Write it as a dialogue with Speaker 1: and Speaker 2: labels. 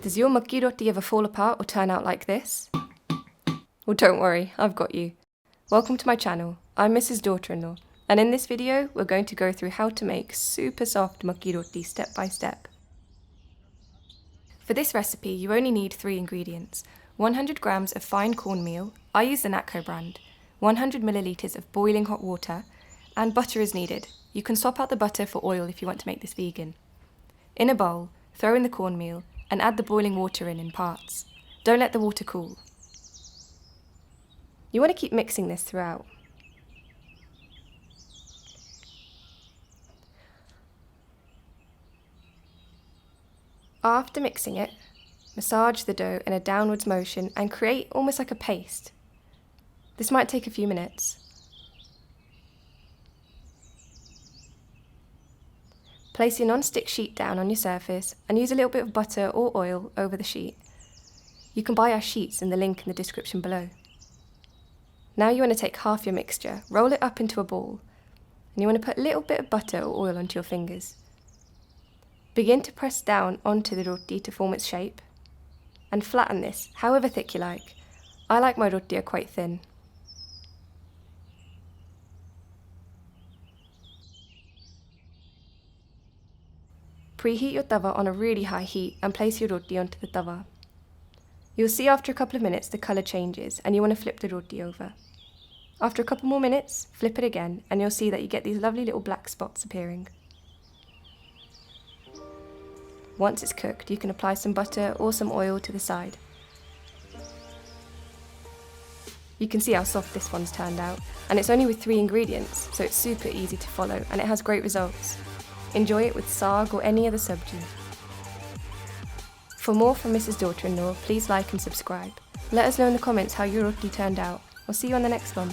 Speaker 1: Does your Makki Roti ever fall apart or turn out like this? Well, don't worry, I've got you. Welcome to my channel. I'm Mrs. Daughter-in-law, and in this video, we're going to go through how to make super soft Makki Roti step by step. For this recipe, you only need 3 ingredients: 100 grams of fine cornmeal, I use the Natco brand, 100 milliliters of boiling hot water, and butter is needed. You can swap out the butter for oil if you want to make this vegan. In a bowl, throw in the cornmeal and add the boiling water in parts. Don't let the water cool. You want to keep mixing this throughout. After mixing it, massage the dough in a downwards motion and create almost like a paste. This might take a few minutes. Place your non-stick sheet down on your surface and use a little bit of butter or oil over the sheet. You can buy our sheets in the link in the description below. Now you want to take half your mixture, roll it up into a ball, and you want to put a little bit of butter or oil onto your fingers. Begin to press down onto the roti to form its shape, and flatten this however thick you like. I like my roti quite thin. Preheat your tawa on a really high heat and place your roti onto the tawa. You'll see after a couple of minutes the colour changes and you want to flip the roti over. After a couple more minutes, flip it again and you'll see that you get these lovely little black spots appearing. Once it's cooked, you can apply some butter or some oil to the side. You can see how soft this one's turned out, and it's only with 3 ingredients, so it's super easy to follow and it has great results. Enjoy it with saag or any other sabji. For more from Mrs. Daughter-in-law, please like and subscribe. Let us know in the comments how your roti turned out. I'll see you on the next one.